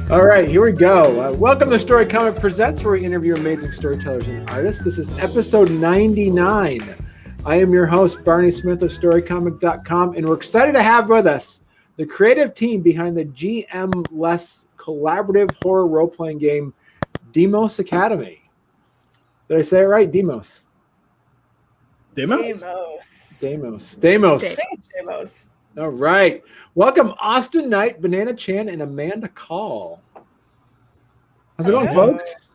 All right, here we go. Welcome to Storycomic Presents, where we interview amazing storytellers and artists. This is episode 99. I am your host, Barney Smith of storycomic.com, and we're excited to have with us the creative team behind the GM-less collaborative horror role-playing game, Deimos Academy. Did I say it right? Deimos. Deimos. All right. Welcome, Austin Knight, Banana Chan, and Amanda Kahl. How's it going, folks?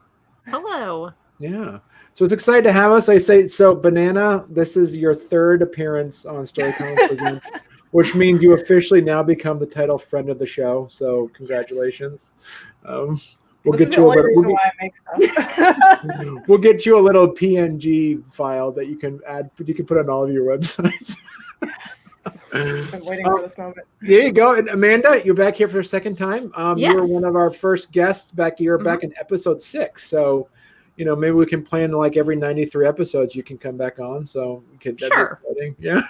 Hello. Yeah. So it's excited to have us. I say, so Banana, this is your third appearance on Storycomic Presents, which means you officially now become the title friend of the show. So congratulations. We'll get you a little PNG file that you can add. You can put on all of your websites. I've been waiting for this moment. There you go. And Amanda, you're back here for a second time. Yes. You were one of our first guests back. You're back in episode 6. So, maybe we can plan like every 93 episodes you can come back on. So sure. Yeah.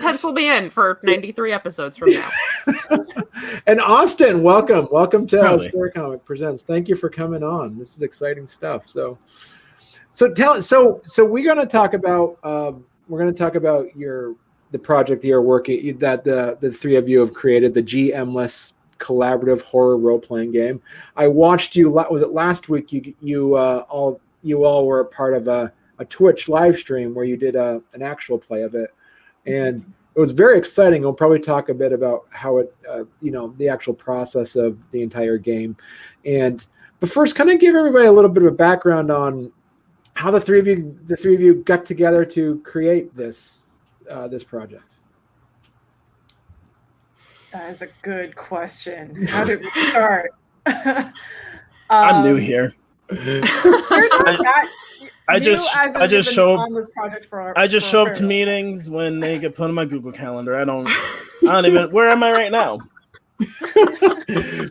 Pencil me in for 93 episodes from now. And Austin, welcome to Storycomic Presents. Thank you for coming on. This is exciting stuff. So we're going to talk about the project that you're working, that the three of you have created, the GM-less collaborative horror role-playing game. I watched you. Was it last week? You all were a part of a Twitch live stream where you did an actual play of it, and it was very exciting. We'll probably talk a bit about how it, the actual process of the entire game, but first, kind of give everybody a little bit of a background on how the three of you got together to create this project. That is a good question. How did we start? I'm new here. I just show up on this project I just show up to meetings when they get put on my Google Calendar. I don't even. Where am I right now?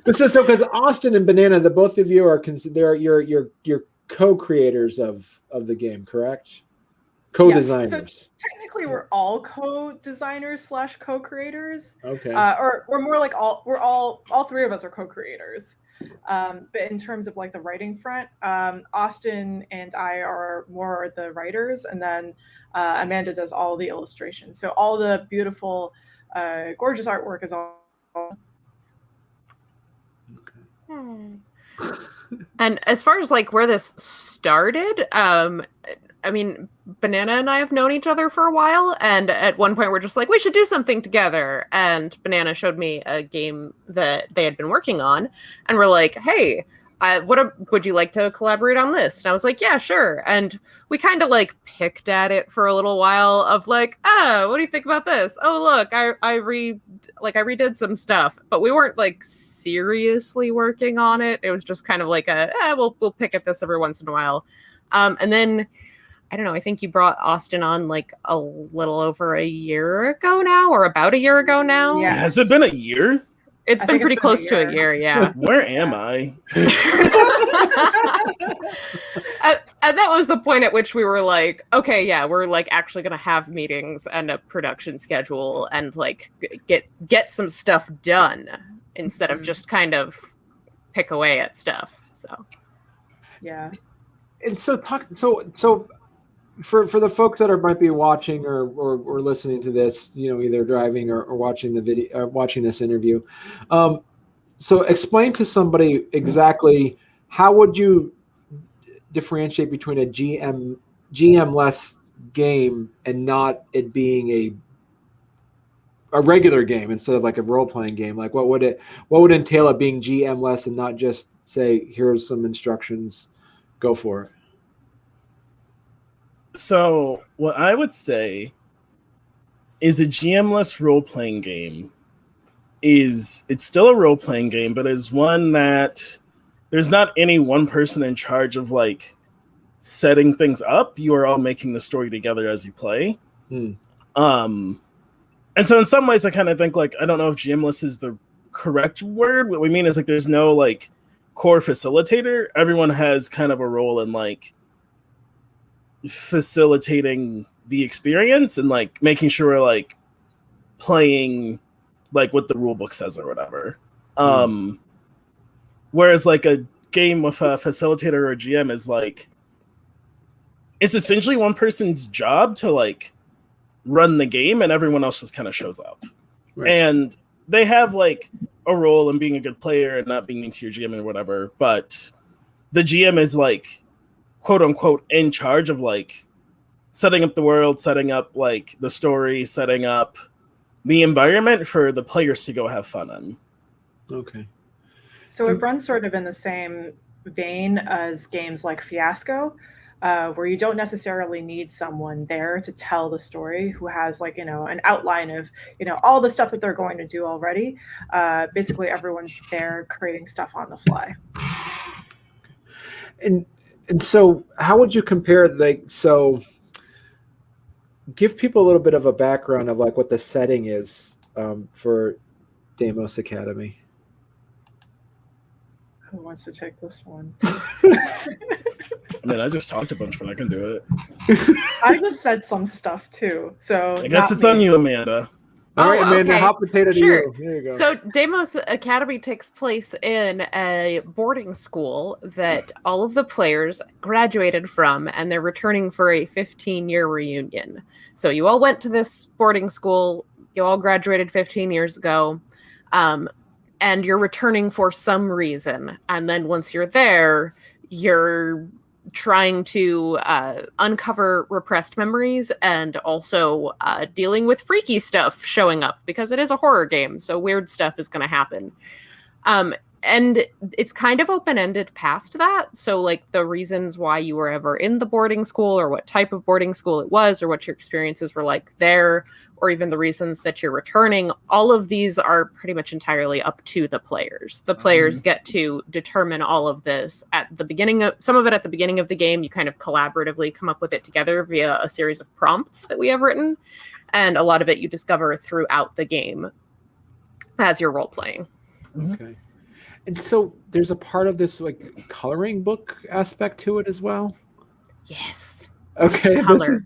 This is so because Austin and Banana, the both of you are you're co-creators of the game, correct? Co-designers. Yes. So technically, we're all co-designers / co-creators. Okay. Or we're more like all three of us are co-creators. But in terms of like the writing front, Austin and I are more the writers, and then Amanda does all the illustrations. So all the beautiful, gorgeous artwork is all. Okay. And as far as like where this started, I mean, Banana and I have known each other for a while, and at one point we're just like, we should do something together. And Banana showed me a game that they had been working on, and we're like, hey, would you like to collaborate on this? And I was like, yeah, sure. And we kind of like picked at it for a little while of like, what do you think about this? Oh, look, I redid some stuff, but we weren't like seriously working on it. It was just kind of like we'll pick at this every once in a while. And then I don't know, I think you brought Austin on like a little over a year ago now, or about a year ago now. Yeah. Has it been a year? It's been pretty close to a year, yeah. Where am I? And that was the point at which we were like, okay, yeah, we're like actually going to have meetings and a production schedule and like get some stuff done instead of just kind of pick away at stuff. So, yeah. And so for the folks that might be watching or listening to this, either driving or watching the video, watching this interview. So explain to somebody exactly how would you differentiate between a GM-less game and not it being a regular game instead of like a role-playing game? Like what would entail it being GM-less and not just say, here's some instructions, go for it? So what I would say is a GM-less role-playing game it's still a role-playing game, but is one that there's not any one person in charge of like setting things up. You are all making the story together as you play. And so in some ways I kind of think like, I don't know if GM-less is the correct word. What we mean is like there's no like core facilitator. Everyone has kind of a role in like facilitating the experience and like making sure we're like playing like what the rule book says or whatever. Whereas like a game with a facilitator or a GM is like, it's essentially one person's job to like run the game, and everyone else just kind of shows up. Right. And they have like a role in being a good player and not being mean to your GM or whatever, but the GM is like, quote unquote, in charge of like setting up the world, setting up like the story, setting up the environment for the players to go have fun in. Okay. So it runs sort of in the same vein as games like Fiasco, where you don't necessarily need someone there to tell the story who has like, an outline of, all the stuff that they're going to do already. Basically, everyone's there creating stuff on the fly. And so how would you compare, give people a little bit of a background of like what the setting is for Deimos Academy. Who wants to take this one? I mean, I just talked a bunch, but I can do it. I just said some stuff too, so I guess it's on you, Amanda. All right, Amanda, okay. hot potato to Sure. you. There you go. So Deimos Academy takes place in a boarding school that all of the players graduated from, and they're returning for a 15-year reunion. So you all went to this boarding school, you all graduated 15 years ago, and you're returning for some reason. And then once you're there, you're trying to uncover repressed memories and also dealing with freaky stuff showing up, because it is a horror game, so weird stuff is going to happen. And it's kind of open-ended past that. So like the reasons why you were ever in the boarding school, or what type of boarding school it was, or what your experiences were like there, or even the reasons that you're returning, all of these are pretty much entirely up to the players. The players get to determine all of this at the beginning of, some of it at the beginning of the game. You kind of collaboratively come up with it together via a series of prompts that we have written. And a lot of it you discover throughout the game as you're role-playing. Okay. And so there's a part of this like coloring book aspect to it as well? Yes. Okay. Color.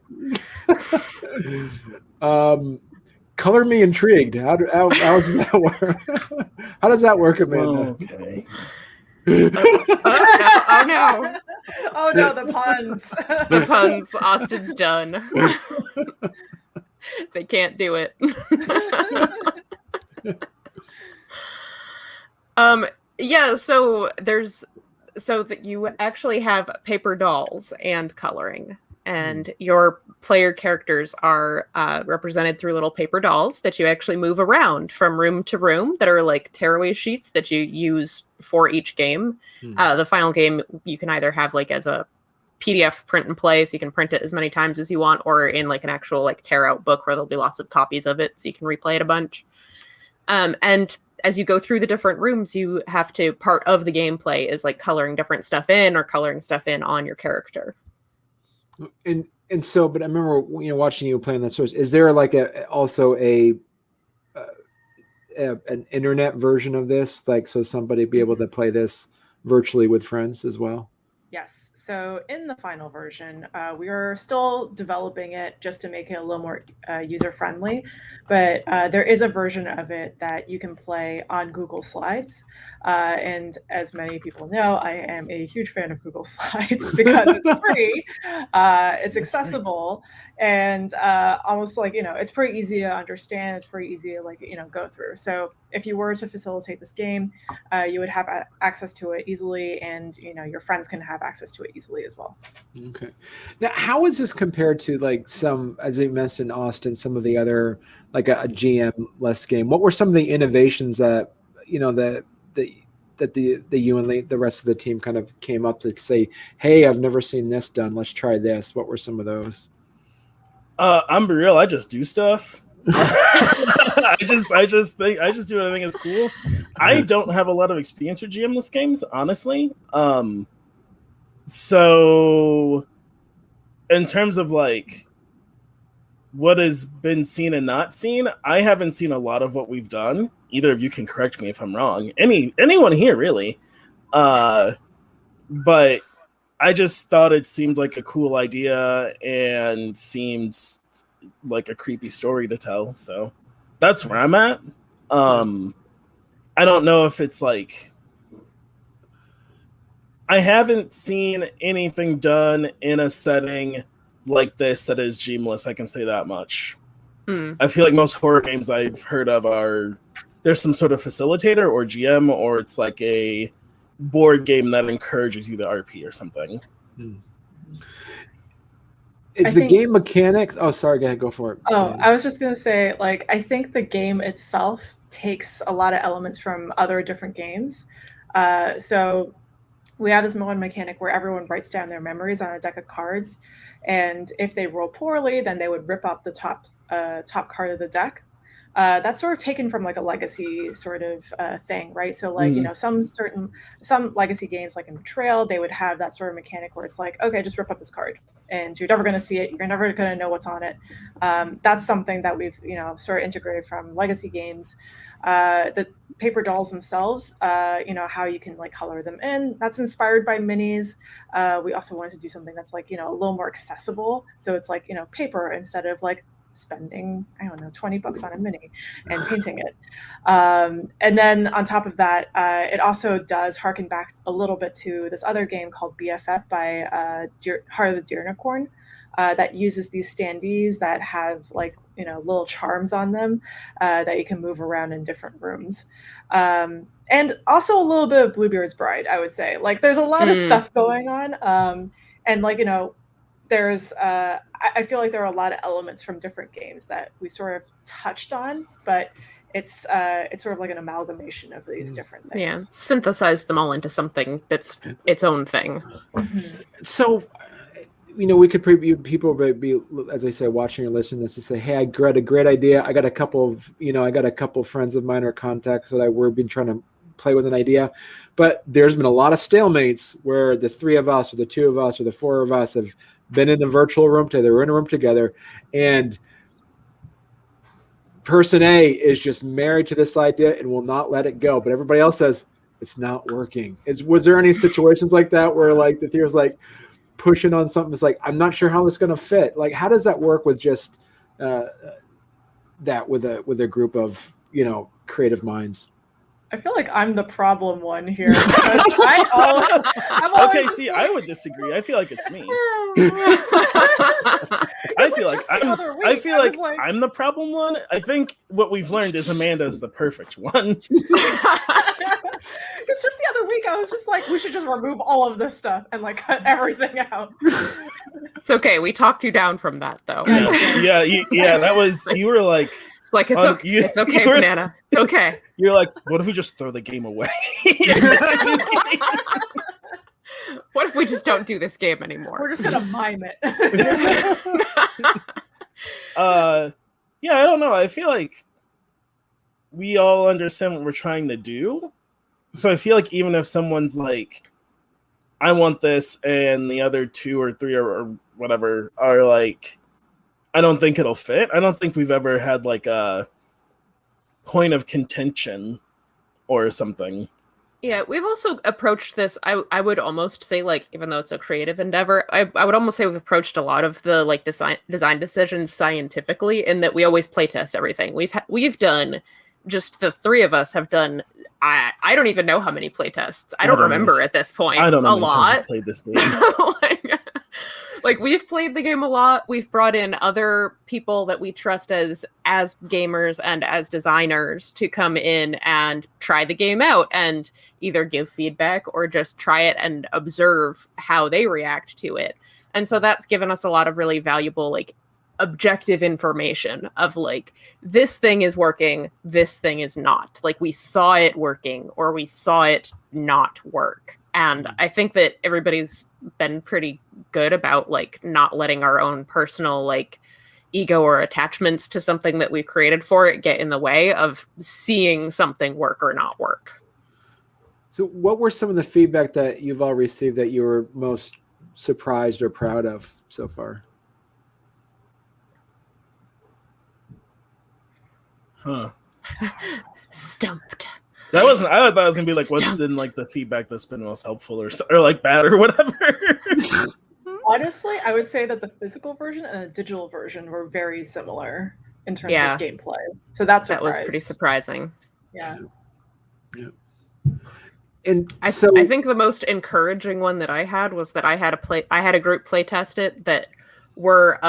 Color me intrigued. How does that work? How does that work, Amanda? Okay. Oh no. Oh no, the puns. The puns. Austin's done. They can't do it. Yeah, so that you actually have paper dolls and coloring, and your player characters are represented through little paper dolls that you actually move around from room to room, that are like tearaway sheets that you use for each game. The final game you can either have like as a PDF print and play, so you can print it as many times as you want, or in like an actual like tear out book where there'll be lots of copies of it, so you can replay it a bunch. And as you go through the different rooms, you have to, part of the gameplay is like coloring different stuff in, or coloring stuff in on your character. And so, but I remember watching you playing that source. Is there like also an internet version of this, like so somebody be able to play this virtually with friends as well? Yes. So in the final version, we are still developing it just to make it a little more user-friendly, but there is a version of it that you can play on Google Slides. And as many people know, I am a huge fan of Google Slides because it's free, it's accessible, and almost like, it's pretty easy to understand. It's pretty easy to go through. So if you were to facilitate this game, you would have access to it easily, and your friends can have access to it easily as well. Okay. Now, how is this compared to like some, as you mentioned, Austin, some of the other like a GM-less game? What were some of the innovations that that you and the rest of the team kind of came up to say, hey, I've never seen this done, let's try this? What were some of those? I'm real. I just do stuff. I just do what I think is cool. I don't have a lot of experience with GM-less games, honestly. So in terms of like what has been seen and not seen, I haven't seen a lot of what we've done. Either of you can correct me if I'm wrong. Anyone here really. But I just thought it seemed like a cool idea and seemed like a creepy story to tell. So that's where I'm at. I don't know if it's like I haven't seen anything done in a setting like this that is GMless. I can say that much. I feel like most horror games I've heard of are there's some sort of facilitator or GM, or it's like a board game that encourages you to RP or something. Is the game mechanics? Oh, sorry, go ahead, go for it. Oh, I was just gonna say, like, I think the game itself takes a lot of elements from other different games. So we have this one mechanic where everyone writes down their memories on a deck of cards, and if they roll poorly, then they would rip up the top card of the deck. That's sort of taken from like a legacy sort of thing, right? So like, you know, some legacy games like in Betrayal, they would have that sort of mechanic where it's like, okay, just rip up this card and you're never going to see it. You're never going to know what's on it. That's something that we've, you know, sort of integrated from legacy games. The paper dolls themselves, you know, how you can like color them in. That's inspired by minis. We also wanted to do something that's like, you know, a little more accessible. So it's like, you know, paper instead of like spending, I don't know, $20 on a mini and painting it. And then on top of that, it also does harken back a little bit to this other game called BFF by Heart of the Deernicorn that uses these standees that have like, you know, little charms on them that you can move around in different rooms. And also a little bit of Bluebeard's Bride, I would say. Like there's a lot of stuff going on. And like, you know, there's I feel like there are a lot of elements from different games that we sort of touched on, but it's sort of like an amalgamation of these different things. Yeah, synthesize them all into something that's its own thing. So, you know, we could people be, as I say, watching or listening to this and say, hey, I got a great idea. I got a couple of friends of mine or contacts that we've been trying to play with an idea, but there's been a lot of stalemates where the three of us or the two of us or the four of us have been in a virtual room together. We're in a room together, and person A is just married to this idea and will not let it go. But everybody else says it's not working. Was there any situations like that where like the theor's like pushing on something? It's like, I'm not sure how it's going to fit. Like, how does that work with just that with a group of, you know, creative minds? I feel like I'm the problem one here. I'm always okay, see, I would disagree. I feel like it's me. I feel like I'm the problem one. I think what we've learned is Amanda is the perfect one. Because just the other week I was just like, we should just remove all of this stuff and like cut everything out. It's okay. We talked you down from that though. Yeah. That was, you were like, it's like it's okay. It's okay, Banana. Okay. You're like, what if we just throw the game away? What if we just don't do this game anymore? We're just gonna mime it. Yeah, I don't know. I feel like we all understand what we're trying to do. So I feel like even if someone's like, I want this, and the other two or three or whatever are like, I don't think it'll fit. I don't think we've ever had like a point of contention or something. Yeah, we've also approached this, I would almost say, like, even though it's a creative endeavor, I would almost say we've approached a lot of the like design decisions scientifically, in that we always playtest everything. We've done, just the three of us have done, I don't even know how many playtests. I don't remember at this point. I don't know a lot. I've played this game. Like we've played the game a lot. We've brought in other people that we trust as gamers and as designers to come in and try the game out and either give feedback or just try it and observe how they react to it. And so that's given us a lot of really valuable, like, objective information of like, this thing is working, this thing is not. Like we saw it working or we saw it not work. And I think that everybody's been pretty good about like not letting our own personal like ego or attachments to something that we've created for it get in the way of seeing something work or not work. So what were some of the feedback that you've all received that you were most surprised or proud of so far? Huh. Stumped. That wasn't. I thought that was gonna be like, what's been like the feedback that's been most helpful or like bad or whatever. Honestly, I would say that the physical version and the digital version were very similar in terms of gameplay. So that was pretty surprising. Yeah. And I think the most encouraging one that I had was that I had a group play test it that were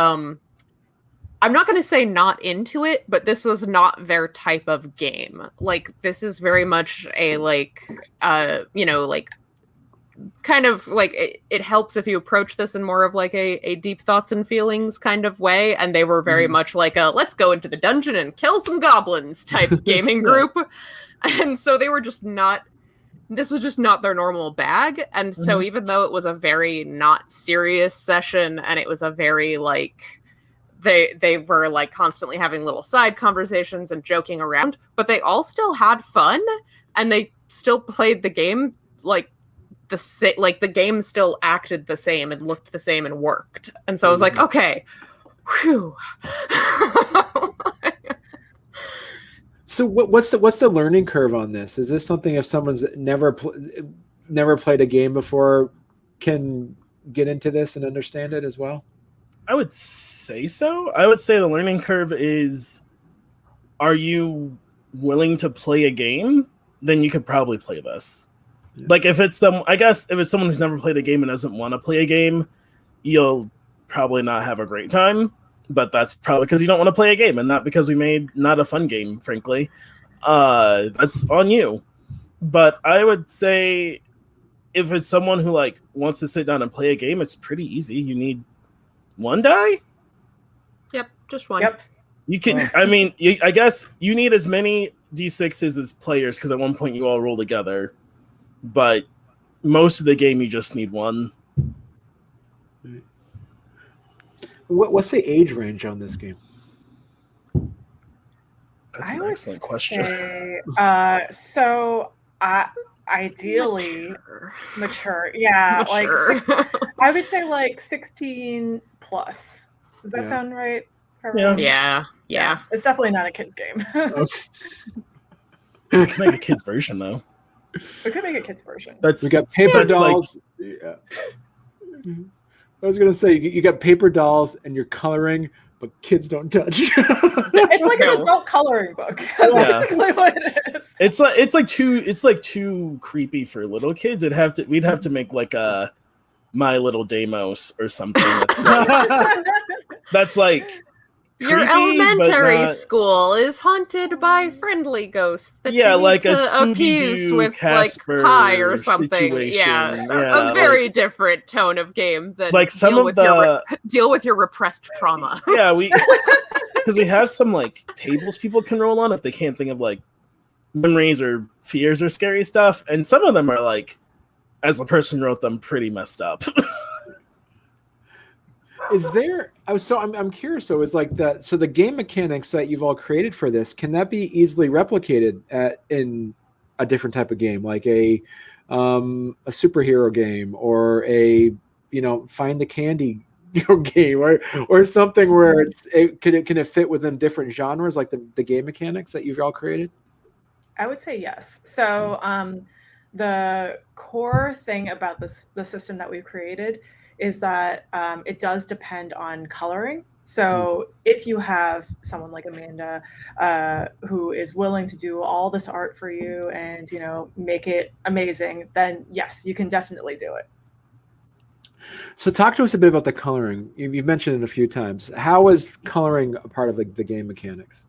I'm not going to say not into it, but this was not their type of game. Like, this is very much a, like, like, kind of, like, it helps if you approach this in more of, like, a deep thoughts and feelings kind of way. And they were very much like a, let's go into the dungeon and kill some goblins type gaming group. And so they were just not, this was just not their normal bag. And so even though it was a very not serious session, and it was a very, like, they were like constantly having little side conversations and joking around, but they all still had fun, and they still played the game like the game still acted the same and looked the same and worked. And so I was like, okay, whew. So what's the learning curve on this? Is this something if someone's never played a game before can get into this and understand it as well? I would say so. I would say the learning curve is, are you willing to play a game? Then you could probably play this. Yeah. Like if it's someone who's never played a game and doesn't want to play a game, you'll probably not have a great time. But that's probably because you don't want to play a game and not because we made not a fun game, frankly. That's on you. But I would say if it's someone who like wants to sit down and play a game, it's pretty easy. You need one die? Yep, just one. Yep. You can. I mean, I guess you need as many D6s as players because at one point you all roll together. But most of the game, you just need one. What's the age range on this game? That's an excellent question. So, ideally mature. Yeah, mature. I would say like 16 plus. Does that sound right? Yeah. It's definitely not a kid's game. We can make a kid's version though. We could make a kid's version. We got paper dolls. Like, yeah. I was gonna say you got paper dolls and you're coloring, but kids don't touch. It's like an adult coloring book. That's basically what it is. It's like too creepy for little kids. We'd have to make like a My Little Deimos or something. That's like your creepy, elementary school is haunted by friendly ghosts that you need like to a appease with Casper like pie or something. Situation. A very different tone of game than like some deal of with your repressed trauma. Yeah, because we have some like tables people can roll on if they can't think of like memories or fears or scary stuff, and some of them are like, as the person who wrote them, pretty messed up. Is there? I'm curious. So is like that. So the game mechanics that you've all created for this, can that be easily replicated in a different type of game, like a superhero game or a find the candy game or something where can it fit within different genres, like the game mechanics that you've all created? I would say yes. So the core thing about the system that we've created is that it does depend on coloring. So if you have someone like Amanda who is willing to do all this art for you and make it amazing, then yes, you can definitely do it. So talk to us a bit about the coloring. You've mentioned it a few times. How is coloring a part of the game mechanics?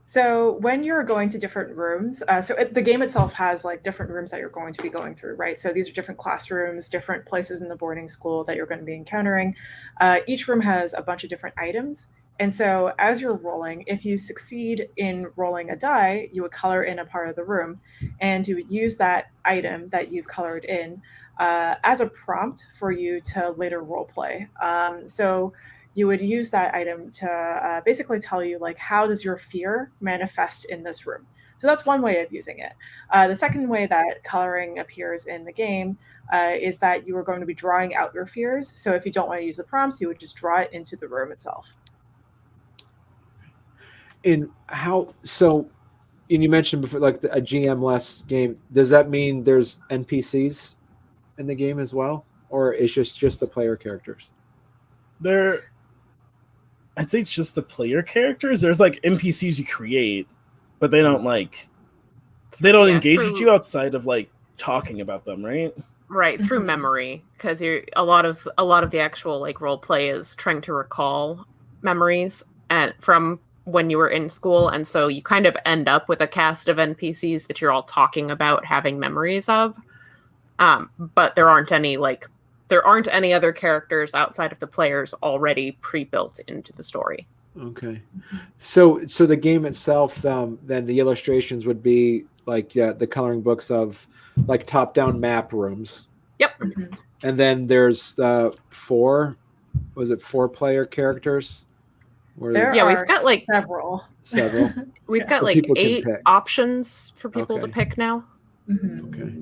So when you're going to different rooms, the game itself has like different rooms that you're going to be going through, right? So these are different classrooms, different places in the boarding school that you're going to be encountering. Each room has a bunch of different items. And so as you're rolling, if you succeed in rolling a die, you would color in a part of the room, and you would use that item that you've colored in as a prompt for you to later role play. So you would use that item to basically tell you, like, how does your fear manifest in this room? So that's one way of using it. The second way that coloring appears in the game is that you are going to be drawing out your fears. So if you don't want to use the prompts, you would just draw it into the room itself. And you mentioned before, like a GM-less game, does that mean there's NPCs in the game as well? Or it's just the player characters? I'd say it's just the player characters. There's like NPCs you create, but they don't engage with you outside of like talking about them, right? Right, through memory, because a lot of the actual like role play is trying to recall memories and from when you were in school, and so you kind of end up with a cast of NPCs that you're all talking about having memories of. But there aren't any other characters outside of the players already pre-built into the story. Okay. So the game itself, then the illustrations would be like the coloring books of like top-down map rooms. Yep. And then there's 4 player characters? There Yeah, are we've got like several. We've got So like people can 8 pick. options for people to Okay. pick now. Okay.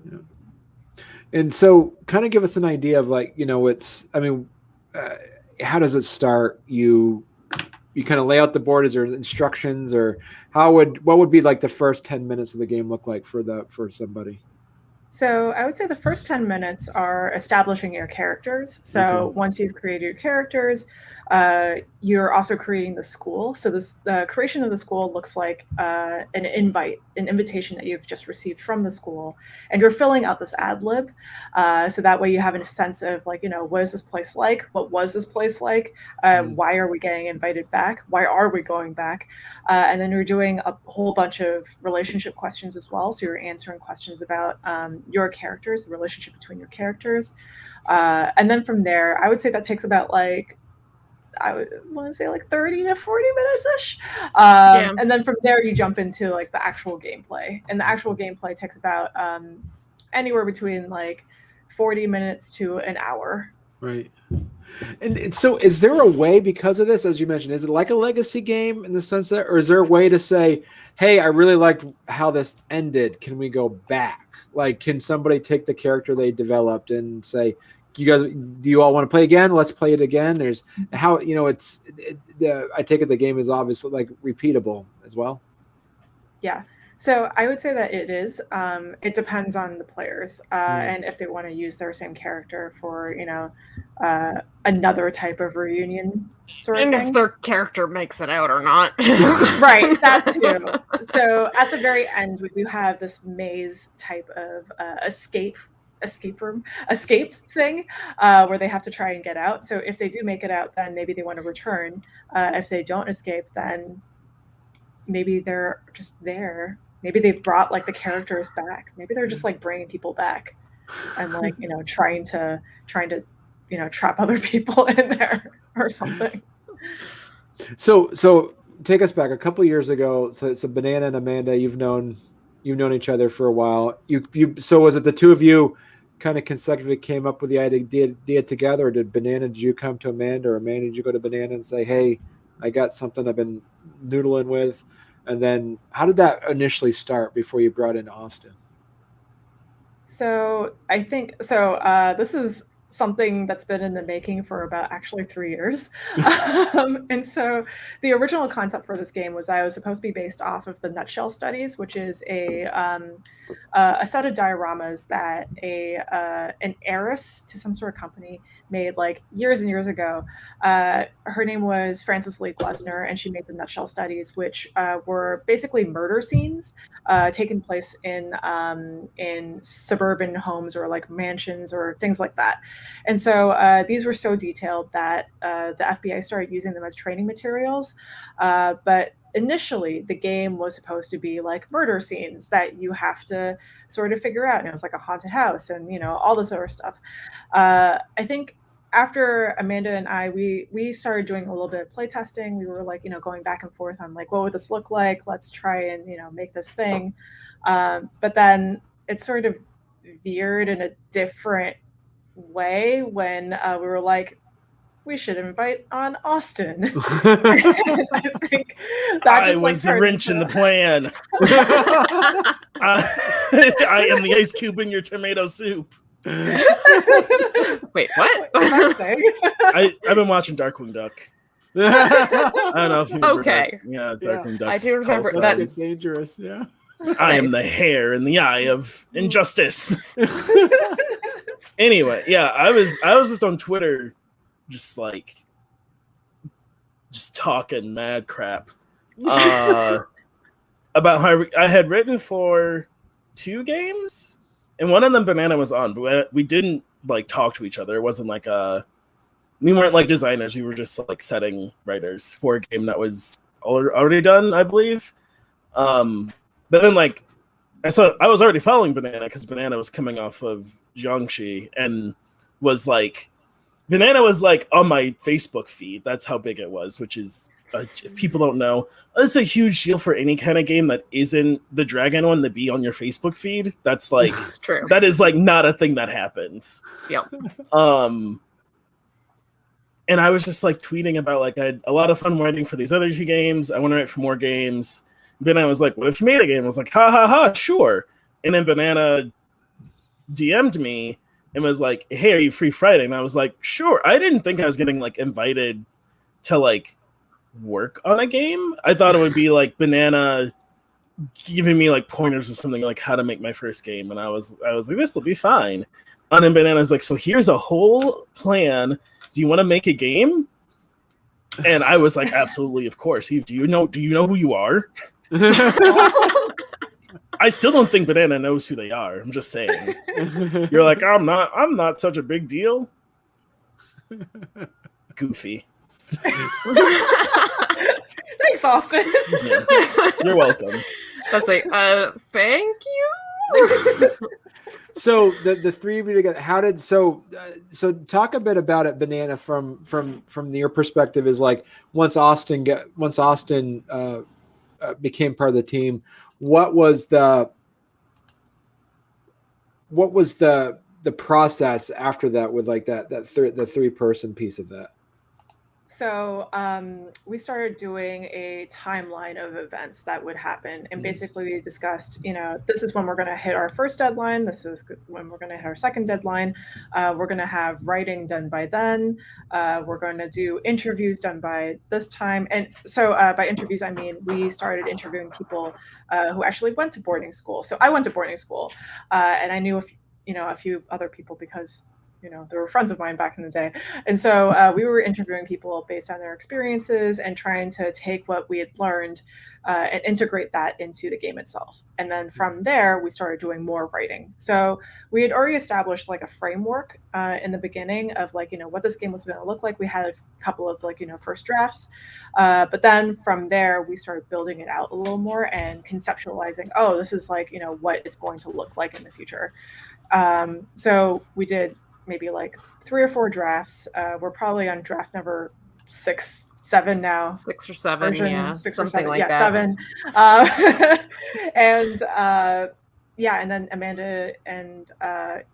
Yeah. And so kind of give us an idea of like, how does it start? You kind of lay out the board. Is there instructions, or what would be like the first 10 minutes of the game look like for somebody? So I would say the first 10 minutes are establishing your characters. So once you've created your characters, you're also creating the school. So the creation of the school looks like an invitation that you've just received from the school, and you're filling out this ad lib. So that way you have a sense of like, what is this place like? What was this place like? Why are we getting invited back? Why are we going back? And then you're doing a whole bunch of relationship questions as well. So you're answering questions about your characters, the relationship between your characters. And then from there, I would say that takes about I would want to say 30 to 40 minutes-ish. And then from there, you jump into like the actual gameplay. And the actual gameplay takes about anywhere between 40 minutes to an hour. Right. And so is there a way, because of this, as you mentioned, is it like a legacy game in the sense that, or is there a way to say, hey, I really liked how this ended. Can we go back? Like, can somebody take the character they developed and say, do you all want to play again? Let's play it again. There's how, I take it the game is obviously repeatable as well. Yeah. So I would say that it is. It depends on the players and if they want to use their same character for, another type of reunion sort of thing. And if their character makes it out or not. Right, that too. So at the very end, we do have this maze type of escape thing where they have to try and get out. So if they do make it out, then maybe they want to return. If they don't escape, then maybe they're just there. Maybe they've brought the characters back. Maybe they're just bringing people back and trying to trap other people in there or something. So take us back a couple of years ago. So Banana and Amanda, you've known each other for a while. So was it the two of you kind of consecutively came up with the idea together, or did you come to Amanda, or Amanda, did you go to Banana and say, hey, I got something I've been noodling with? And then how did that initially start before you brought in Austin? So I think this is something that's been in the making for about actually 3 years. And so the original concept for this game was that it was supposed to be based off of the Nutshell Studies, which is a set of dioramas that an heiress to some sort of company made years and years ago. Her name was Frances Lee Glessner, and she made the Nutshell Studies, which were basically murder scenes taking place in suburban homes or mansions or things like that. And so these were so detailed that the FBI started using them as training materials. But initially, the game was supposed to be murder scenes that you have to sort of figure out. And it was a haunted house and, all this other stuff. I think after Amanda and I, we started doing a little bit of play testing. We were going back and forth on what would this look like? Let's try and, make this thing. But then it sort of veered in a different way when we were we should invite on Austin. I think that I was the wrench in the plan. I am the ice cube in your tomato soup. Wait, what? What was I saying? I've been watching Darkwing Duck. I don't know if you remember Okay. that. Yeah, Darkwing Duck. I do remember that. It's dangerous, yeah. I am the hair in the eye of injustice. Anyway, yeah, I was just on Twitter, just talking mad crap about how I had written for 2 games, and one of them Banana was on, but we didn't like talk to each other. It wasn't like we weren't like designers. We were just like setting writers for a game that was already done, I believe. But then like I was already following Banana because Banana was coming off of Jiangxi and was like Banana was like on my Facebook feed. That's how big it was, which is if people don't know, it's a huge deal for any kind of game that isn't the Dragon one to be on your Facebook feed. That's like It's true. that is like not a thing that happens. Yep. And I was just like tweeting about like I had a lot of fun writing for these other 2 games. I want to write for more games. Then I was like, what if you made a game? I was like, ha ha ha, sure. And then Banana DM'd me and was like, hey, are you free Friday? And I was like, sure. I didn't think I was getting like invited to like work on a game. I thought it would be like Banana giving me like pointers or something like how to make my first game. And I was like, this will be fine. And then Banana's like, so here's a whole plan. Do you want to make a game? And I was like, absolutely, of course. Do you know who you are? I still don't think Banana knows who they are. I'm just saying. You're like, I'm not such a big deal. Goofy. Thanks, Austin. Yeah. You're welcome. That's like, thank you. So the 3 of you together, how did so talk a bit about it, Banana, from your perspective, is like once Austin became part of the team, what was the process after that with like the 3-person piece of that? So we started doing a timeline of events that would happen. And basically we discussed, this is when we're going to hit our first deadline. This is when we're going to hit our second deadline. We're going to have writing done by then. We're going to do interviews done by this time. And so by interviews, I mean, we started interviewing people who actually went to boarding school. So I went to boarding school and I knew a few other people because they were friends of mine back in the day. And so we were interviewing people based on their experiences and trying to take what we had learned and integrate that into the game itself. And then from there, we started doing more writing. So we had already established like a framework in the beginning of like, what this game was going to look like. We had a couple of like, first drafts. But then from there, we started building it out a little more and conceptualizing, oh, this is like, what it's going to look like in the future. So we did maybe like 3 or 4 drafts. We're probably on draft number 6, 7 now. 6 or 7, yeah, 6 something or 7. like yeah, that. 7. And then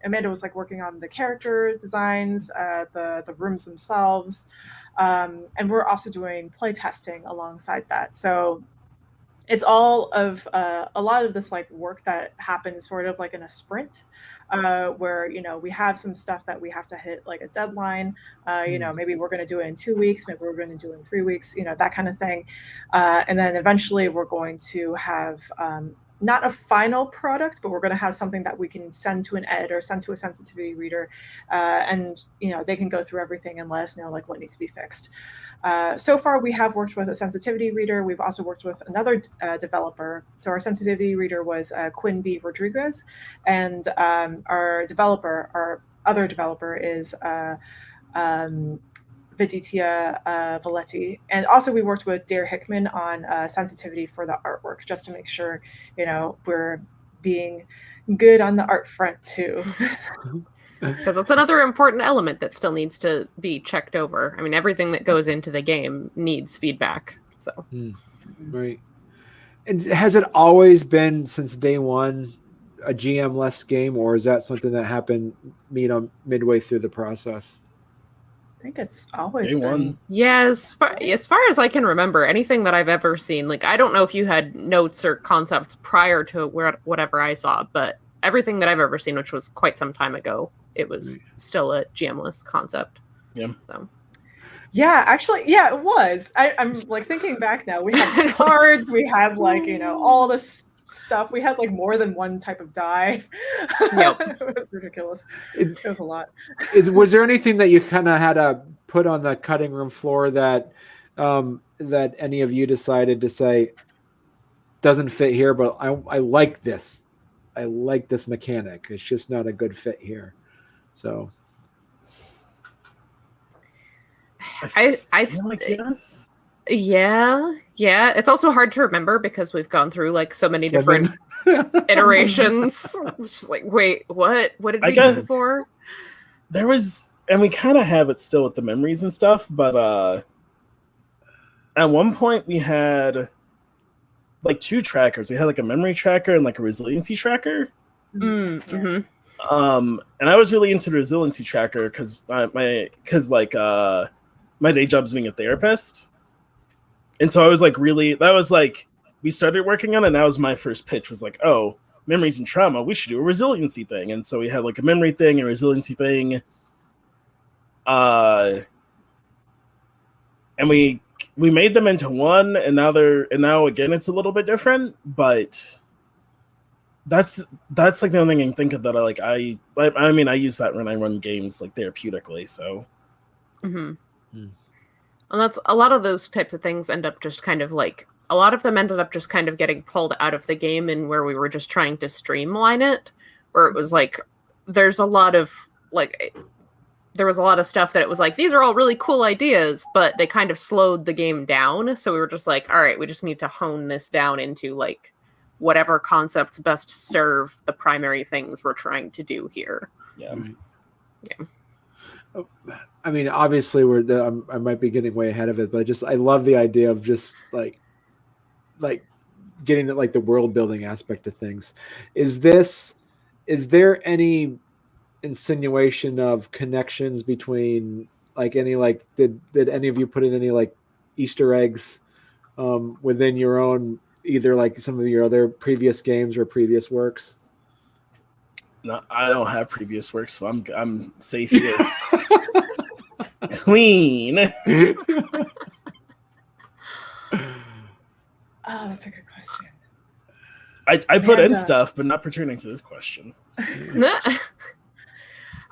Amanda was like working on the character designs, the rooms themselves, and we're also doing play testing alongside that. So it's all of a lot of this like work that happens sort of like in a sprint, where we have some stuff that we have to hit like a deadline. Maybe we're going to do it in 2 weeks, maybe we're going to do it in 3 weeks, that kind of thing. And then eventually we're going to have not a final product, but we're going to have something that we can send to an editor, send to a sensitivity reader, and they can go through everything and let us know like what needs to be fixed. So far, we have worked with a sensitivity reader. We've also worked with another developer. So our sensitivity reader was Quinn B. Rodriguez, and our other developer is Viditia Valetti. And also we worked with Dare Hickman on sensitivity for the artwork, just to make sure, we're being good on the art front too. Because it's another important element that still needs to be checked over. I mean, everything that goes into the game needs feedback. So, Right. And has it always been since day one a GM-less game, or is that something that happened, midway through the process? I think it's always Day been. one. yeah, as far as I can remember, anything that I've ever seen, like, I don't know if you had notes or concepts prior to whatever I saw, but everything that I've ever seen, which was quite some time ago, it was still a GM-less concept. Yeah. So. Yeah, actually, yeah, it was. I'm like thinking back now. We had cards. We had like all this stuff. We had like more than one type of die. Yep. It was ridiculous. It was a lot. Was there anything that you kind of had to put on the cutting room floor that that any of you decided to say doesn't fit here, but I like this? I like this mechanic. It's just not a good fit here. So I feel like yes. Yeah. It's also hard to remember because we've gone through like so many 7. different iterations. It's just like, wait, what? What did we do before? There was, and we kind of have it still with the memories and stuff, but at one point we had like 2 trackers. We had like a memory tracker and like a resiliency tracker. Mm-hmm. And I was really into the resiliency tracker because my day job's being a therapist. And so I was like, that was like, we started working on it. And that was my first pitch, was like, oh, memories and trauma, we should do a resiliency thing. And so we had like a memory thing, a resiliency thing. And we made them into one, and now again it's a little bit different, but that's like the only thing I can think of that I mean, I use that when I run games like therapeutically, so. Mm-hmm. And that's a lot of those types of things end up just kind of like, a lot of them ended up just kind of getting pulled out of the game, and where we were just trying to streamline it, where it was like, there was a lot of stuff that it was like, these are all really cool ideas, but they kind of slowed the game down. So we were just like, all right, we just need to hone this down into like whatever concepts best serve the primary things we're trying to do here. Yeah. I mean, obviously I might be getting way ahead of it, but I love the idea of just like getting the world building aspect of things. Is there any insinuation of connections between did any of you put in any like Easter eggs within your own, either like some of your other previous games or previous works? No, I don't have previous works, so I'm safe here. Clean. Oh, that's a good question. I put in stuff, but not pertaining to this question.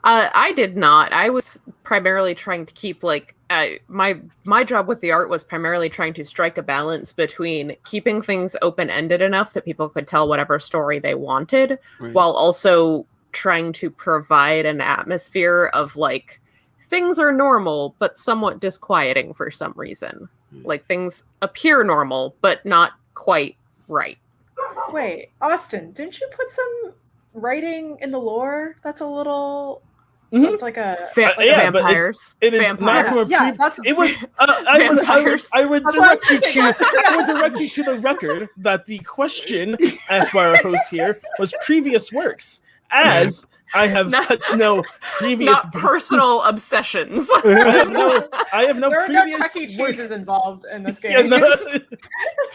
I did not. I was primarily trying to keep my job with the art was primarily trying to strike a balance between keeping things open-ended enough that people could tell whatever story they wanted, right, while also trying to provide an atmosphere of like, things are normal but somewhat disquieting for some reason. Like, things appear normal but not quite right. Wait, Austin, didn't you put some writing in the lore that's a little... It's like a vampires. It is vampires. not from a it was. I would direct you to the record that the question asked by our host here was previous works, as I have such no previous not personal obsessions. I have no there previous. There are no Chuck E. Cheeses involved in this game. Yeah, no,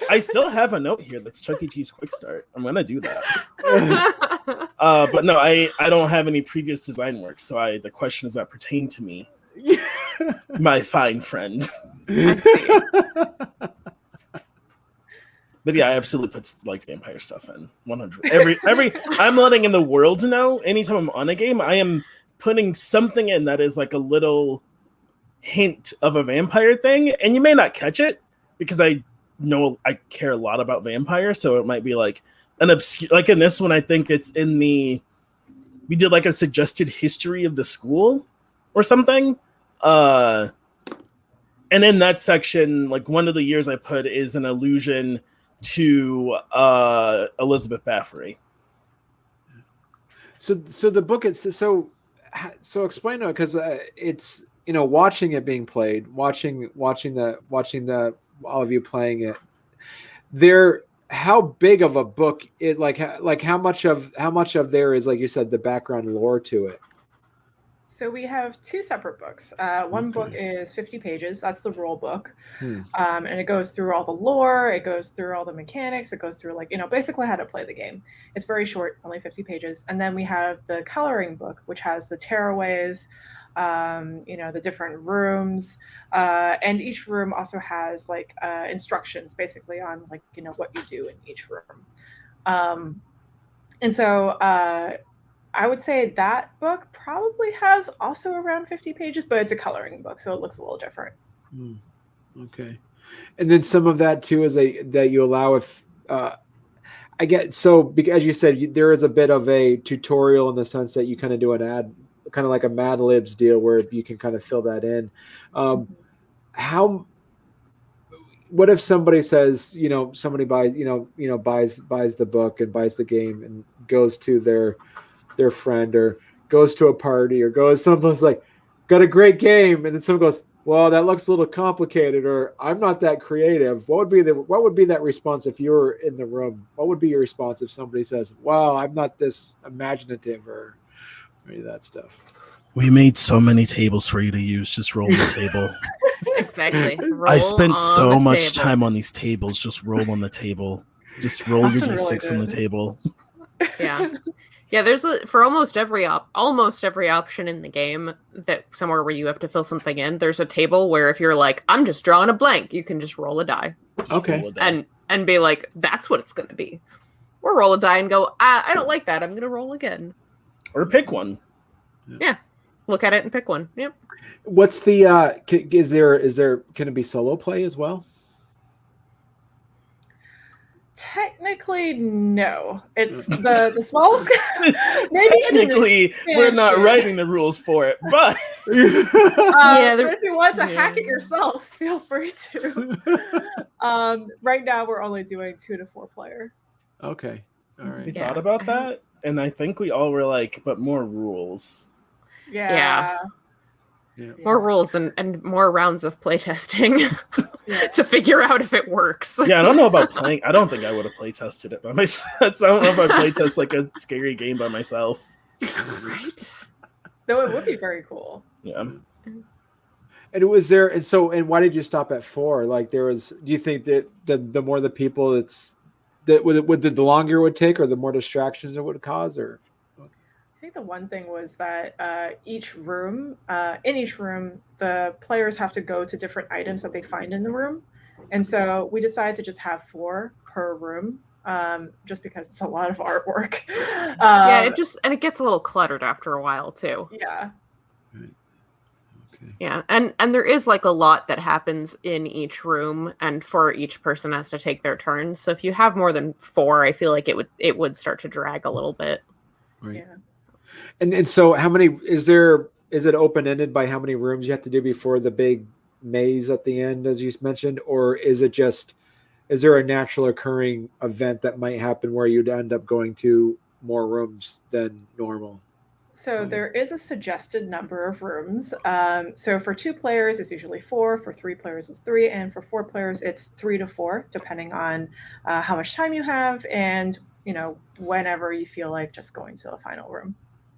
I still have a note here that's Chuck E. Cheese Quick Start. I'm gonna do that. But no, I don't have any previous design work, so the question does not pertain to me, my fine friend. I see. But yeah, I absolutely put like vampire stuff in 100. Every I'm letting in the world know. Anytime I'm on a game, I am putting something in that is like a little hint of a vampire thing, and you may not catch it because I know I care a lot about vampires, so it might be like an obscure. Like in this one, I think it's in we did like a suggested history of the school or something. And in that section, like one of the years I put is an allusion to Elizabeth Bathory. So the book so explain it, because it's, watching it being played, watching the all of you playing it there. How big of a book it like how much of there is, like you said, the background lore to it? So we have 2 separate books. One book is 50 pages. That's the rule book. And it goes through all the lore. It goes through all the mechanics. It goes through basically how to play the game. It's very short, only 50 pages. And then we have the coloring book, which has the tearaways, the different rooms. And each room also has instructions basically on what you do in each room. And so I would say that book probably has also around 50 pages, but it's a coloring book, so it looks a little different. Okay. And then some of that too is that you allow, if I get so as you said, there is a bit of a tutorial in the sense that you kind of do an ad, kind of like a Mad Libs deal where you can kind of fill that in. What if somebody says, somebody buys, buys the book and buys the game and goes to their friend or goes to a party or goes someone's like, got a great game, and then someone goes, well, that looks a little complicated, or I'm not that creative. What would be that response if you were in the room? What would be your response if somebody says, wow, I'm not this imaginative or any of that stuff? We made so many tables for you to use. Just roll the table. Exactly. I spent so much time on these tables. Just roll on the table. Just roll your d6 on the table. Yeah. Yeah, there's for almost every option in the game that somewhere where you have to fill something in, there's a table where if you're like, I'm just drawing a blank, you can just roll a die. Okay. And be like, that's what it's going to be. Or roll a die and go, I don't like that. I'm going to roll again. Or pick one. Yeah. Look at it and pick one. Yep. What's the can it be solo play as well? Technically, no. It's the small scale. Maybe technically, we're not writing the rules for it, but but if you want to hack it yourself, feel free to. Right now, we're only doing 2 to 4 player. Okay, all right. We thought about that, and I think we all were like, but more rules. Yeah. More rules and more rounds of playtesting to figure out if it works. Yeah, I don't know about playing. I don't think I would have playtested it by myself. I don't know if I'd playtest like a scary game by myself. Right. Though it would be very cool. Yeah. And it was there, and why did you stop at 4? Like there was. Do you think that the more the people, the longer it would take, or the more distractions it would cause, or? I think the one thing was that in each room, the players have to go to different items that they find in the room. And so we decided to just have 4 per room, just because it's a lot of artwork. It gets a little cluttered after a while too. Yeah. Right. Okay. Yeah, and there is like a lot that happens in each room, and for each person has to take their turns. So if you have more than 4, I feel like it would start to drag a little bit. Right. Yeah. And so how many is it open-ended by how many rooms you have to do before the big maze at the end, as you mentioned, or is there a natural occurring event that might happen where you'd end up going to more rooms than normal? So there is a suggested number of rooms. So for 2 players, it's usually 4. For 3 players, it's 3. And for 4 players, it's 3 to 4, depending on how much time you have and, whenever you feel like just going to the final room.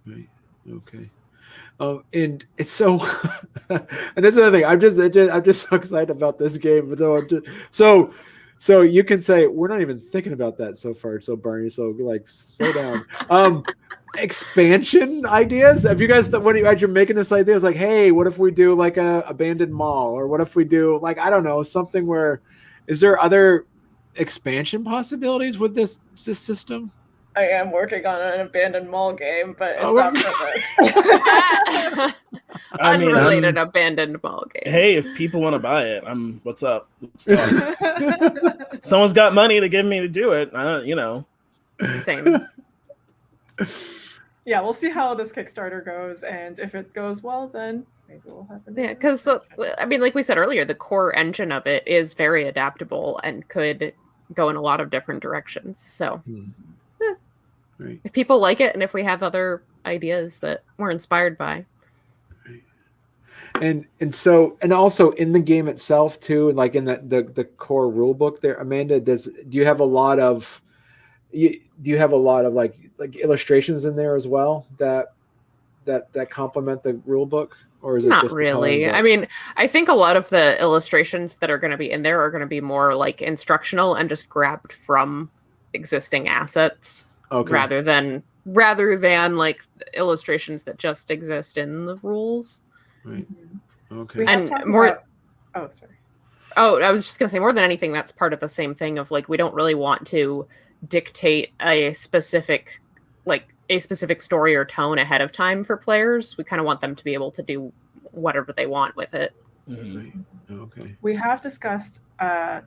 Right. Okay. And it's so, and that's another thing. I'm just so excited about this game. So you can say we're not even thinking about that so far. So Barney, so like slow down. Expansion ideas. Have you guys as you're making this idea, it's like, hey, what if we do like a abandoned mall, or what if we do like, I don't know, something where, is there other expansion possibilities with this system? I am working on an abandoned mall game, but it's not for this. Unrelated abandoned mall game. Hey, if people want to buy it, what's up? Let's talk. Someone's got money to give me to do it. Same. Yeah, we'll see how this Kickstarter goes, and if it goes well, then maybe we'll have Yeah, because like we said earlier, the core engine of it is very adaptable and could go in a lot of different directions. So. Right. If people like it, and if we have other ideas that we're inspired by, and also in the game itself too, like in the core rule book there, Amanda, do you have a lot of like illustrations in there as well that complement the rule book, or is it not just really? I mean, I think a lot of the illustrations that are going to be in there are going to be more like instructional and just grabbed from existing assets. Okay. Rather than like illustrations that just exist in the rules. Right. Okay. And more. Oh, sorry. Oh, I was just gonna say, more than anything, that's part of the same thing of like, we don't really want to dictate a specific story or tone ahead of time for players. We kind of want them to be able to do whatever they want with it. Mm-hmm. Okay. We have discussed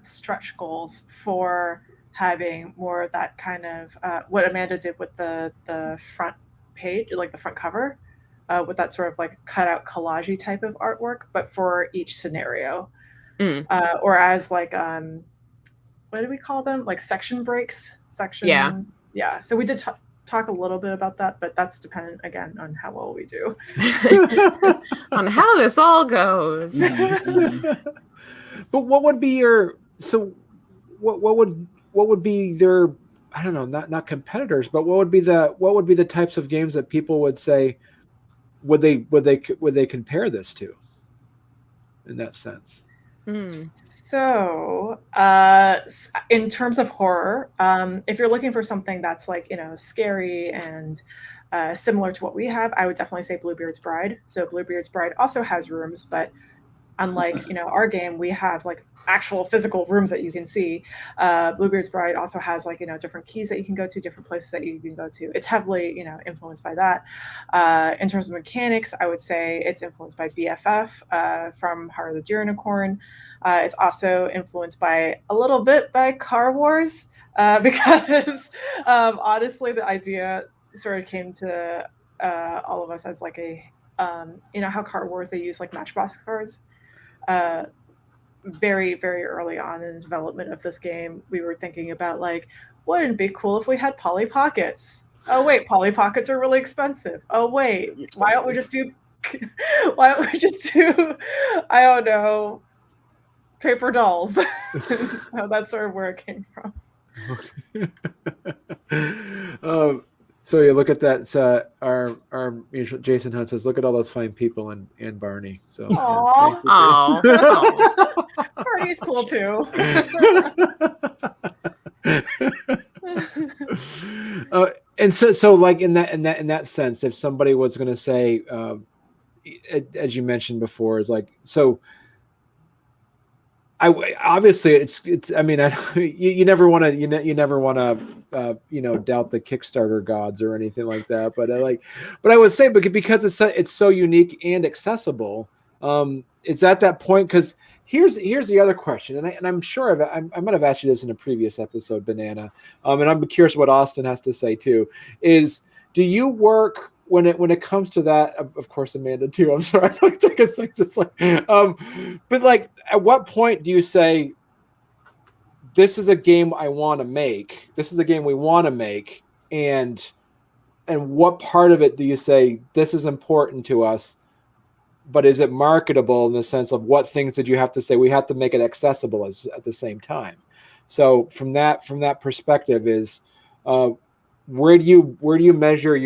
stretch goals for having more of that kind of what Amanda did with the front page, like the front cover, with that sort of like cutout collage type of artwork, but for each scenario, or as like what do we call them? Like section breaks, yeah. So we did talk a little bit about that, but that's dependent again on how well we do, on how this all goes. But what would be your what would be their, I don't know, not competitors, but what would be the types of games that people would say would they compare this to in that sense? So in terms of horror, if you're looking for something that's like, scary and similar to what we have, I would definitely say Bluebeard's Bride. So Bluebeard's Bride also has rooms, but unlike our game, we have like actual physical rooms that you can see. Bluebeard's Bride also has like different keys that you can go to, different places that you can go to. It's heavily influenced by that. In terms of mechanics, I would say it's influenced by BFF from Heart of the Unicorn. It's also influenced by a little bit by Car Wars, because honestly the idea sort of came to all of us as like a how Car Wars, they use like Matchbox cars. Very, very early on in the development of this game, we were thinking about like, wouldn't it be cool if we had Polly Pockets? Oh wait, Polly Pockets are really expensive. Oh wait, why don't we just do I don't know, paper dolls? So that's sort of where it came from. So you look at that. Our Jason Hunt says, "Look at all those fine people and Barney." So, Barney's cool too. And so like in that sense, if somebody was going to say, as you mentioned before, is like so. Obviously it's I mean you never want to doubt the Kickstarter gods or anything like that, but I would say because it's so unique and accessible, it's at that point. Because here's the other question, and I'm sure I might have asked you this in a previous episode, Banana, and I'm curious what Austin has to say too. Is do you work when it comes to that? Of course, Amanda too. I'm sorry, I took a sec, just like, but like, at what point do you say, this is a game I want to make? This is the game we want to make, and what part of it do you say this is important to us? But is it marketable in the sense of what things did you have to say? We have to make it accessible at the same time. So from that perspective, is where do you measure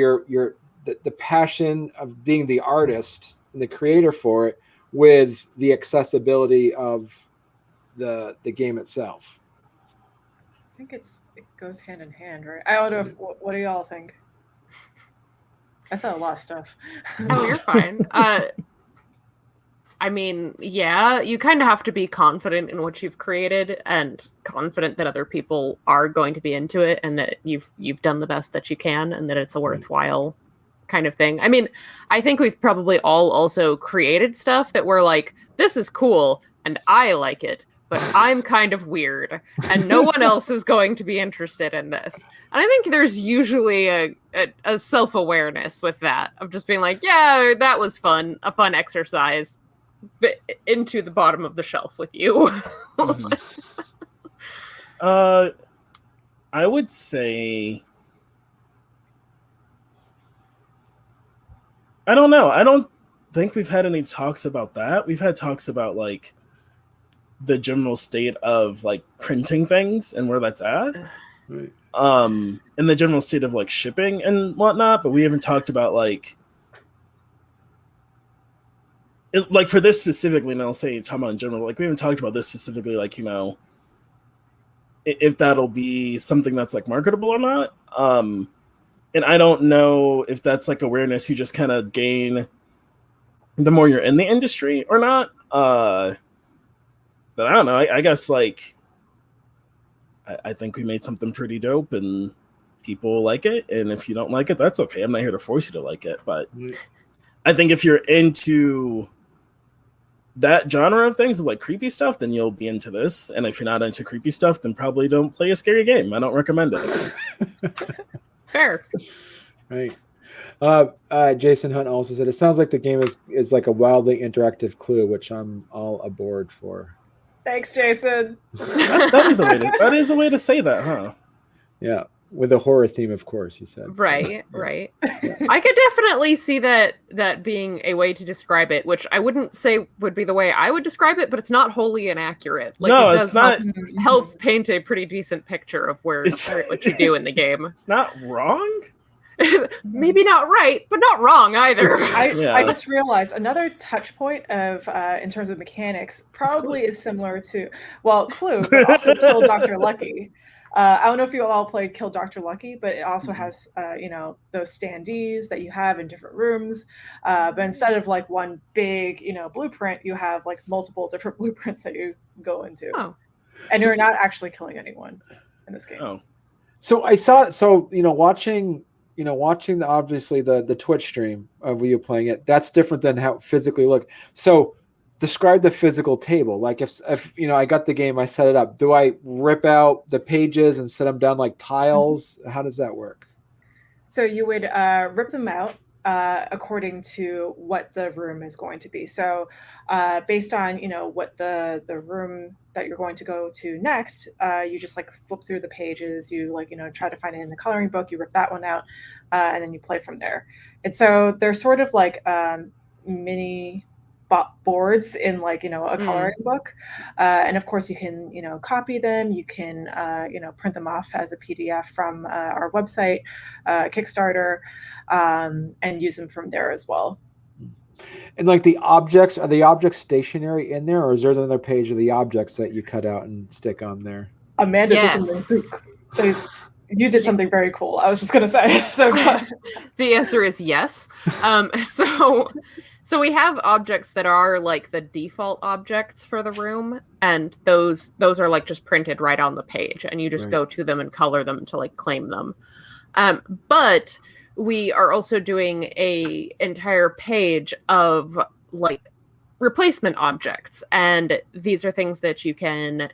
the passion of being the artist and the creator for it with the accessibility of the game itself? I think it goes hand in hand, right? I don't know. What do y'all think? I said a lot of stuff. Oh, you're fine. I mean, yeah, you kind of have to be confident in what you've created and confident that other people are going to be into it and that you've done the best that you can and that it's a worthwhile kind of thing. I mean, I think we've probably all also created stuff that we're like, this is cool and I like it, but I'm kind of weird and no one else is going to be interested in this. And I think there's usually a self-awareness with that, of just being like, yeah, that was fun, a fun exercise, but into the bottom of the shelf with you. I would say, I don't know. I don't think we've had any talks about that. We've had talks about like the general state of like printing things and where that's at. Right. And the general state of like shipping and whatnot, but we haven't talked about like for this specifically, and I'll say talking about in general, like we haven't talked about this specifically, like, if that'll be something that's like marketable or not. And I don't know if that's like awareness you just kind of gain the more you're in the industry or not. But I don't know. I guess like I think we made something pretty dope and people like it. And if you don't like it, that's okay. I'm not here to force you to like it. But I think if you're into that genre of things, like creepy stuff, then you'll be into this. And if you're not into creepy stuff, then probably don't play a scary game. I don't recommend it. Fair. Right. Jason Hunt also said, it sounds like the game is like a wildly interactive Clue, which I'm all aboard for. Thanks, Jason. That is a way to say that, huh? Yeah. With a horror theme, of course, he said. Right, so, right. I could definitely see that being a way to describe it, which I wouldn't say would be the way I would describe it, but it's not wholly inaccurate. Like, no, it does it's not. help paint a pretty decent picture of what you do in the game. It's not wrong. Maybe not right, but not wrong either. I just realized another touch point of in terms of mechanics probably is similar to Clue, but also Kill Dr. Lucky. I don't know if you all played Kill Dr. Lucky, but it also has those standees that you have in different rooms. But instead of like one big blueprint, you have like multiple different blueprints that you go into, and you're not actually killing anyone in this game. Oh, so I saw watching obviously the Twitch stream of you playing it, that's different than how it physically look. So describe the physical table. Like if I got the game, I set it up. Do I rip out the pages and set them down like tiles? How does that work? So you would rip them out according to what the room is going to be. So based on what the room that you're going to go to next, you just like flip through the pages, you try to find it in the coloring book, you rip that one out, and then you play from there. And so they're sort of like mini boards in a coloring book, and of course you can copy them, you can print them off as a PDF from our website, Kickstarter, and use them from there as well. And like the objects, are the objects stationary in there, or is there another page of the objects that you cut out and stick on there? Amanda did something. You did something very cool. I was just gonna say. So the answer is yes. So we have objects that are like the default objects for the room, and those are like just printed right on the page, and you just go to them and color them to like claim them. But we are also doing a entire page of like replacement objects, and these are things that you can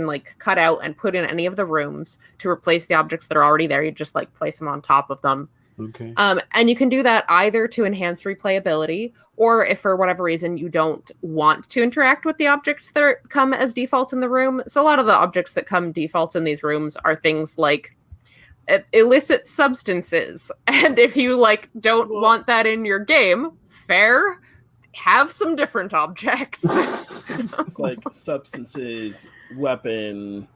like cut out and put in any of the rooms to replace the objects that are already there. You just like place them on top of them. Okay. And you can do that either to enhance replayability, or if for whatever reason you don't want to interact with the objects that come as defaults in the room. So a lot of the objects that come defaults in these rooms are things like illicit substances. And if you like don't want that in your game, fair, have some different objects. It's like substances, weapon.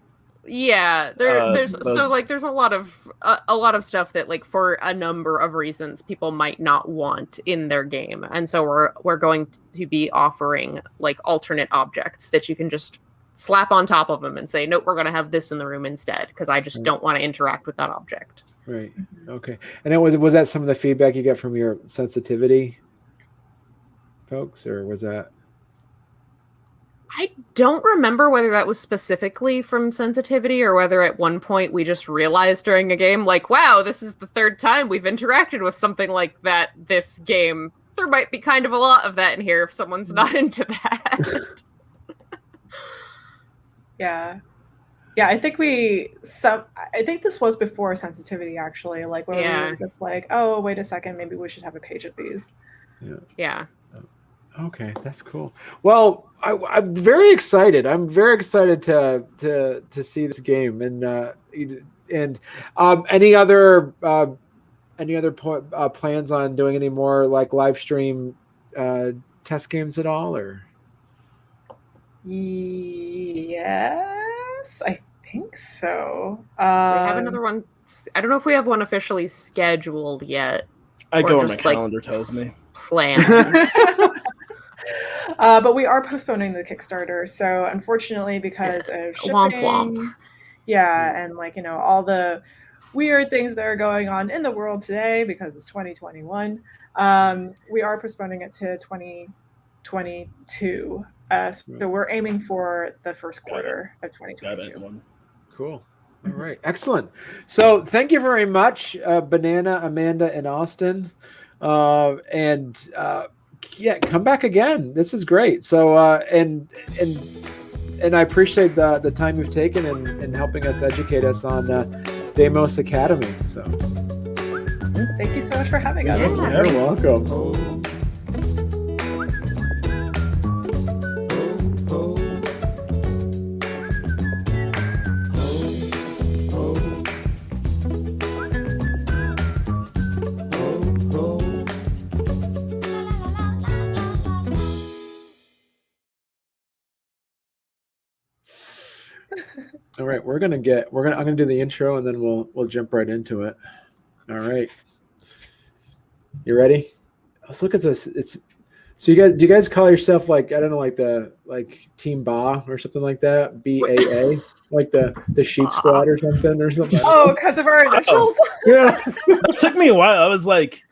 Yeah, there's a lot of stuff that like for a number of reasons people might not want in their game, and so we're going to be offering like alternate objects that you can just slap on top of them and say, nope, we're going to have this in the room instead because I just don't want to interact with that object. Right. Okay. And then was that some of the feedback you get from your sensitivity folks, or was that? I don't remember whether that was specifically from sensitivity or whether at one point we just realized during a game, like, wow, this is the third time we've interacted with something like that this game. There might be kind of a lot of that in here if someone's not into that. Yeah. I think this was before sensitivity, actually. Like when we were just like, oh, wait a second, maybe we should have a page of these. Yeah. Okay, that's cool. Well, I'm very excited. I'm very excited to see this game. And any other plans on doing any more like live stream test games at all, or? Yes, I think so. We have another one. I don't know if we have one officially scheduled yet. I go on my calendar, tells me. Plans. But we are postponing the Kickstarter. So unfortunately, because of shipping, womp. And all the weird things that are going on in the world today because it's 2021, we are postponing it to 2022. So we're aiming for the first quarter of 2022. Cool. All right. Excellent. So thank you very much, Banana, Amanda, and Austin. And Yeah, come back again. This is great. So and I appreciate the time you've taken in helping us educate us on Deimos Academy. So Thank you so much for having us. Yeah. you're welcome. All right, I'm gonna do the intro and then we'll jump right into it. All right. You ready? Let's look at this. So do you guys call yourself like, I don't know, like Team Ba or something like that? BAA? Like the sheep squad or something? Oh, because of our initials? Yeah. It took me a while. I was like,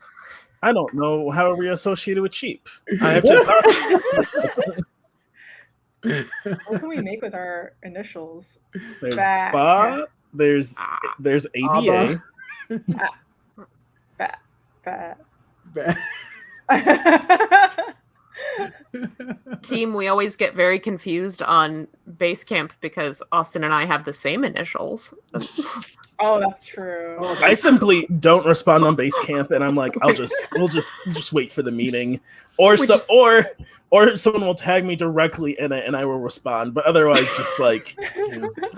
I don't know how are we associated with sheep. I have to. What can we make with our initials? There's Ba- Ba. There's ABA. Ba- Team, we always get very confused on Basecamp because Austin and I have the same initials. Oh, that's true. I simply don't respond on Basecamp, and I'm like, we'll just wait for the meeting, or someone will tag me directly in it, and I will respond. But otherwise, just like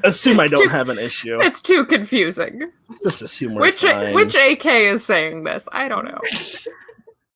assume I don't have an issue. It's too confusing. Just assume we're fine. Which AK is saying this? I don't know.